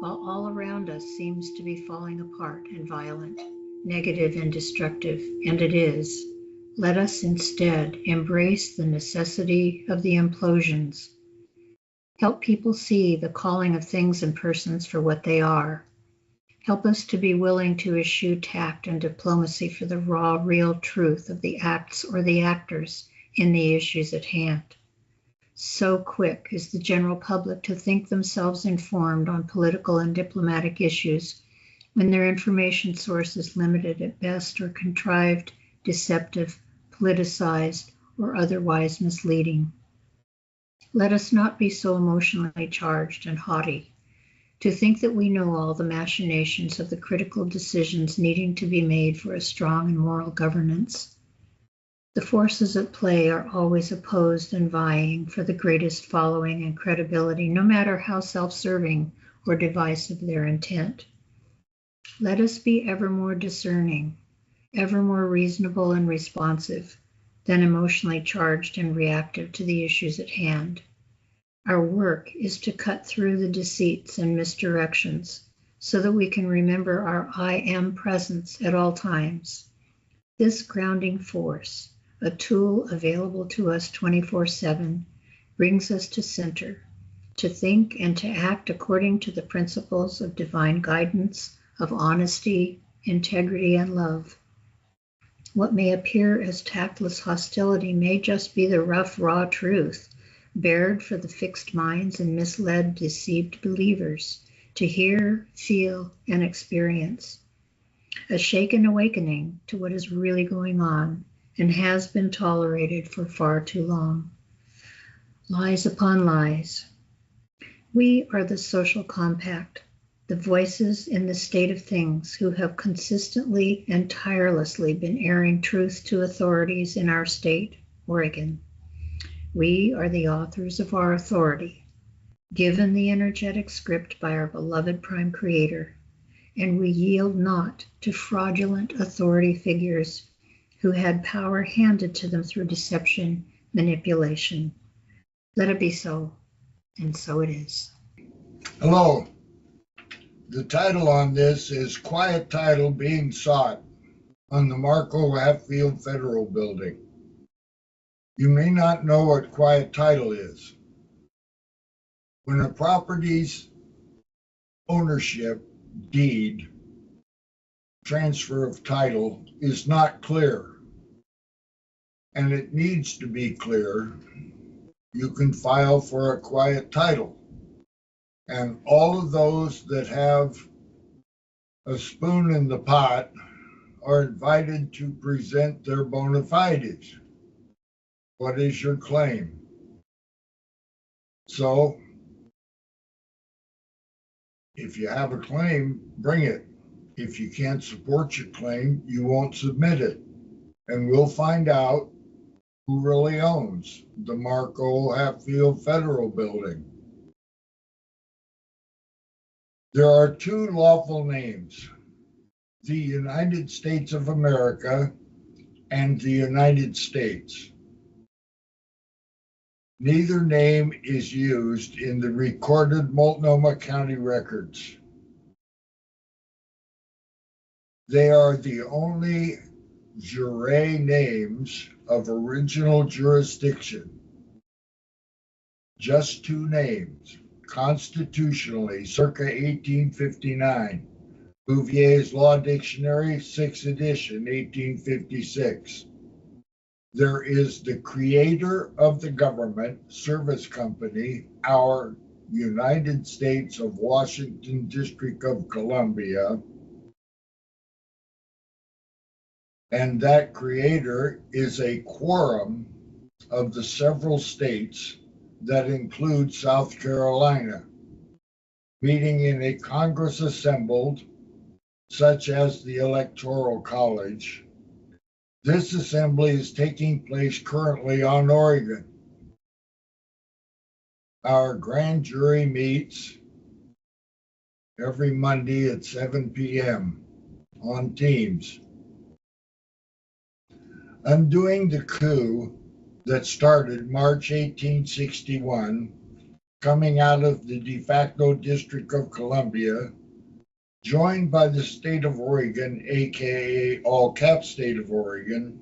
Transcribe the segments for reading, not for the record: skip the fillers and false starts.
while all around us seems to be falling apart and violent, negative and destructive, and it is, let us instead embrace the necessity of the implosions. Help people see the calling of things and persons for what they are. Help us to be willing to eschew tact and diplomacy for the raw, real truth of the acts or the actors in the issues at hand. So quick is the general public to think themselves informed on political and diplomatic issues when their information source is limited at best or contrived, deceptive, politicized, or otherwise misleading. Let us not be so emotionally charged and haughty to think that we know all the machinations of the critical decisions needing to be made for a strong and moral governance. The forces at play are always opposed and vying for the greatest following and credibility, no matter how self-serving or divisive their intent. Let us be ever more discerning, ever more reasonable and responsive than emotionally charged and reactive to the issues at hand. Our work is to cut through the deceits and misdirections so that we can remember our I am presence at all times. This grounding force, a tool available to us 24/7, brings us to center, to think and to act according to the principles of divine guidance, of honesty, integrity, and love. What may appear as tactless hostility may just be the rough, raw truth, bared for the fixed minds and misled, deceived believers to hear, feel, and experience. A shaken awakening to what is really going on and has been tolerated for far too long. Lies upon lies. We are the social compact, the voices in the state of things who have consistently and tirelessly been airing truth to authorities in our state, Oregon. We are the authors of our authority, given the energetic script by our beloved Prime Creator, and we yield not to fraudulent authority figures who had power handed to them through deception, manipulation. Let it be so, and so it is. Hello. The title on this is Quiet Title Being Sought on the Marco Hatfield Federal Building. You may not know what quiet title is. When a property's ownership, deed, transfer of title is not clear, and it needs to be clear, you can file for a quiet title. And all of those that have a spoon in the pot are invited to present their bona fides. What is your claim? So, if you have a claim, bring it. If you can't support your claim, you won't submit it. And we'll find out who really owns the Marco Hatfield Federal Building. There are two lawful names, the United States of America and the United States. Neither name is used in the recorded Multnomah County records. They are the only jure names of original jurisdiction. Just two names, constitutionally, circa 1859. Bouvier's Law Dictionary, 6th edition, 1856. There is the creator of the government service company, our United States of Washington District of Columbia, and that creator is a quorum of the several states that include South Carolina, meeting in a Congress assembled, such as the Electoral College. This assembly is taking place currently on Oregon. Our grand jury meets every Monday at 7 p.m. on Teams. Undoing the coup that started March 1861 coming out of the de facto District of Columbia, joined by the state of Oregon, aka all cap state of Oregon,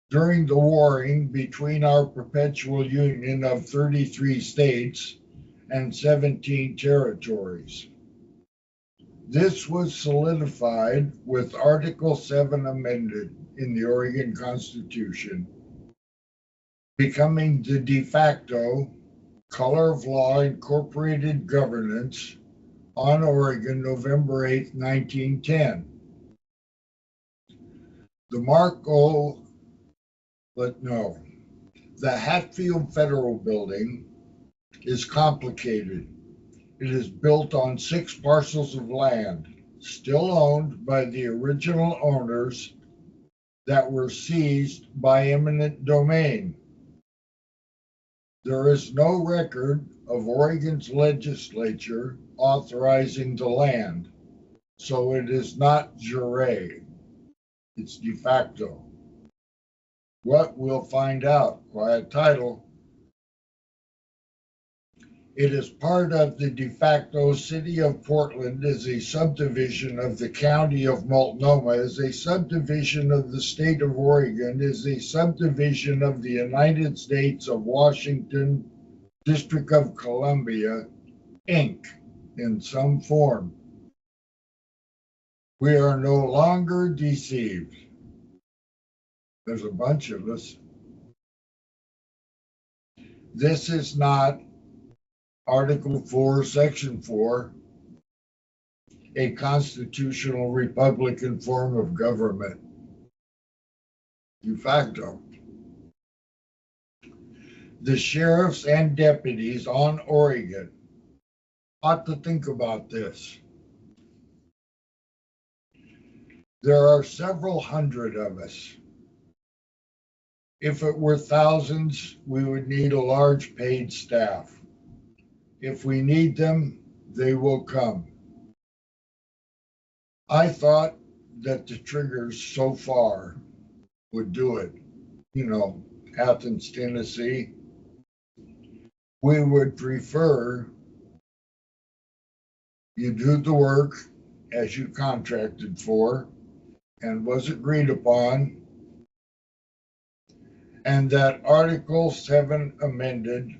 during the warring between our perpetual union of 33 states and 17 territories. This was solidified with Article 7 amended in the Oregon Constitution, becoming the de facto color of law incorporated governance on Oregon November 8, 1910. The Hatfield Federal Building is complicated. It is built on 6 parcels of land, still owned by the original owners that were seized by eminent domain. There is no record of Oregon's legislature authorizing the land, so it is not jure. It's de facto. What we'll find out. Quiet title. It is part of the de facto city of Portland as a subdivision of the county of Multnomah, as a subdivision of the state of Oregon, as a subdivision of the United States of Washington, District of Columbia, Inc., in some form. We are no longer deceived. There's a bunch of us. This is not Article 4, Section 4, a constitutional Republican form of government. De facto. The sheriffs and deputies on Oregon ought to think about this. There are several hundred of us. If it were thousands, we would need a large paid staff. If we need them, they will come. I thought that the triggers so far would do it. Athens, Tennessee. We would prefer you do the work as you contracted for and was agreed upon, and that Article 7 amended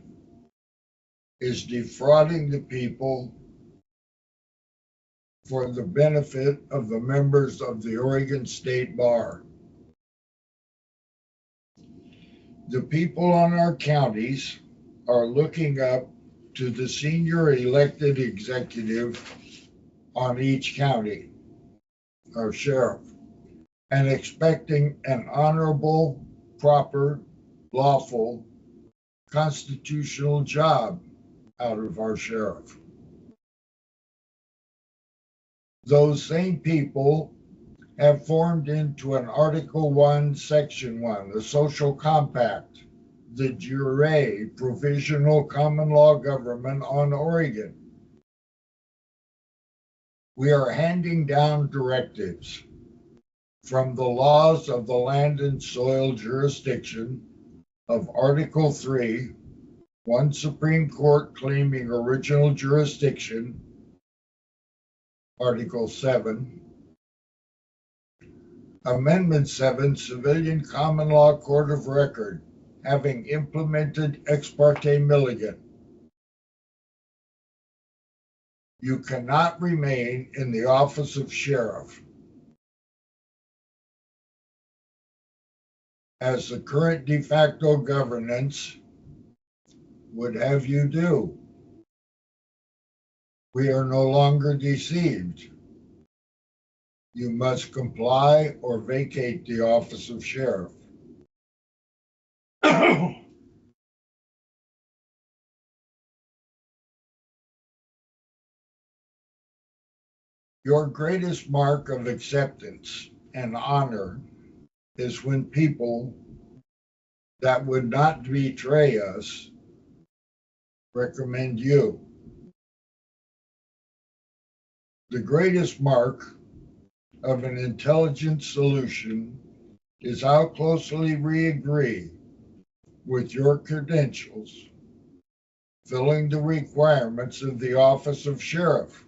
is defrauding the people for the benefit of the members of the Oregon State Bar. The people on our counties are looking up to the senior elected executive on each county, our sheriff, and expecting an honorable, proper, lawful, constitutional job out of our sheriff. Those same people have formed into an Article 1, Section 1, the social compact, the jure, provisional common law government on Oregon. We are handing down directives from the laws of the land and soil jurisdiction of Article 3, one Supreme Court claiming original jurisdiction, Article 7, Amendment 7, Civilian Common Law Court of Record, having implemented Ex parte Milligan. You cannot remain in the office of sheriff as the current de facto governance would have you do. We are no longer deceived. You must comply or vacate the office of sheriff. Your greatest mark of acceptance and honor is when people that would not betray us recommend you. The greatest mark of an intelligent solution is how closely we agree with your credentials filling the requirements of the office of sheriff.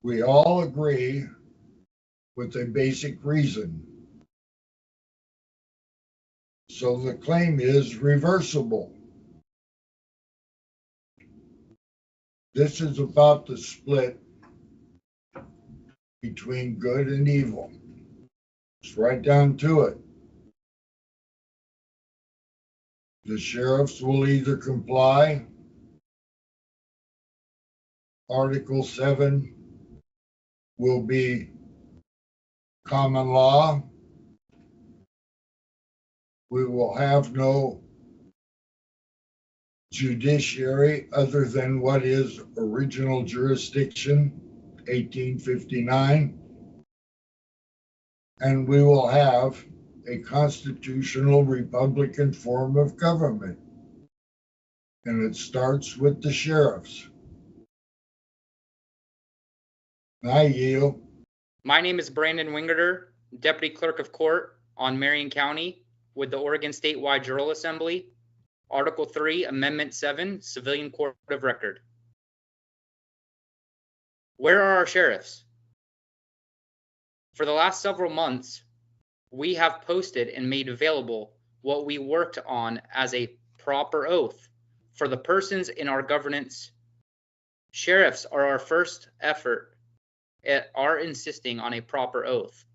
We all agree with a basic reason. So the claim is reversible. This is about the split between good and evil. It's right down to it. The sheriffs will either comply. Article 7 will be common law. We will have no judiciary other than what is original jurisdiction, 1859. And we will have a constitutional Republican form of government. And it starts with the sheriffs. I yield. My name is Brandon Wingerter, Deputy Clerk of Court on Marion County with the Oregon Statewide Jural Assembly. Article 3, Amendment 7, Civilian Court of Record. Where are our sheriffs? For the last several months, we have posted and made available what we worked on as a proper oath for the persons in our governance. Sheriffs are our first effort at our insisting on a proper oath,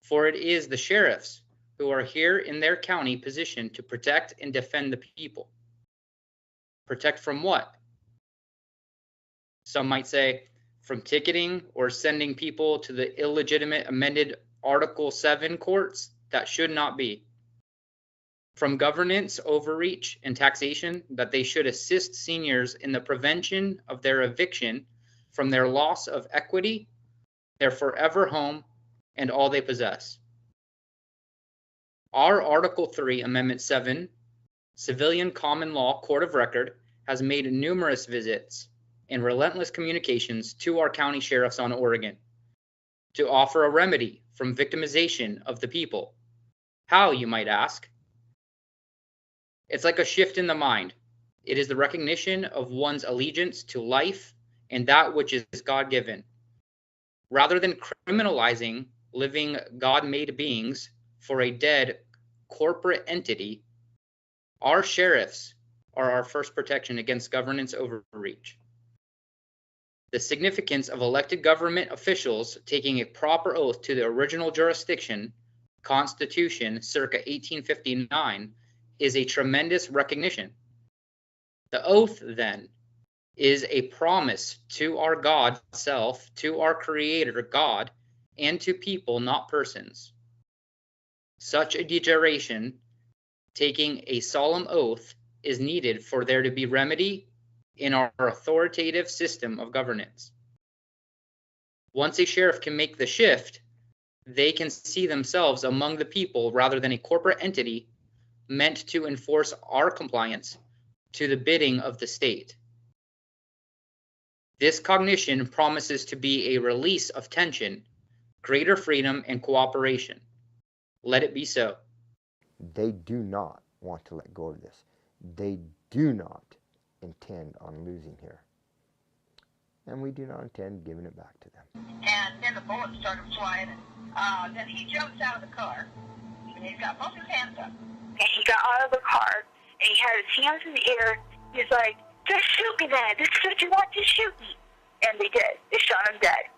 for it is the sheriffs who are here in their county positioned to protect and defend the people. Protect from what? Some might say from ticketing or sending people to the illegitimate amended Article 7 courts that should not be. From governance overreach and taxation that they should assist seniors in the prevention of their eviction from their loss of equity, their forever home, and all they possess. Our Article 3, Amendment 7, Civilian Common Law Court of Record has made numerous visits and relentless communications to our county sheriffs on Oregon to offer a remedy from victimization of the people. How, you might ask? It's like a shift in the mind. It is the recognition of one's allegiance to life and that which is God-given. Rather than criminalizing living God-made beings for a dead corporate entity, our sheriffs are our first protection against governance overreach. The significance of elected government officials taking a proper oath to the original jurisdiction, Constitution, circa 1859, is a tremendous recognition. The oath, then, is a promise to our God self, to our Creator God, and to people, not persons. Such a declaration, taking a solemn oath, is needed for there to be remedy in our authoritative system of governance. Once a sheriff can make the shift, they can see themselves among the people rather than a corporate entity meant to enforce our compliance to the bidding of the state. This cognition promises to be a release of tension, greater freedom, and cooperation. Let it be so. They do not want to let go of this. They do not intend on losing here. And we do not intend giving it back to them. And then the bullets started flying. And then he jumps out of the car. And he's got both his hands up. And he got out of the car, and he had his hands in the air. He's like, just shoot me then. This is what you want, just shoot me. And they did. They shot him dead.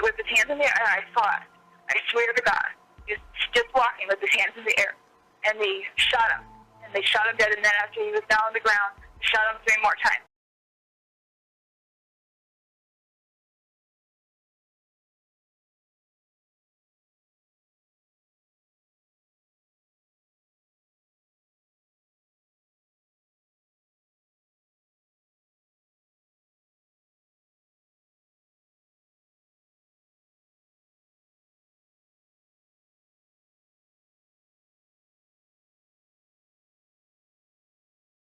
With his hands in the air, and I saw it. I swear to God. He was just walking with his hands in the air. And they shot him. And they shot him dead, and then after he was down on the ground, shot him 3 more times.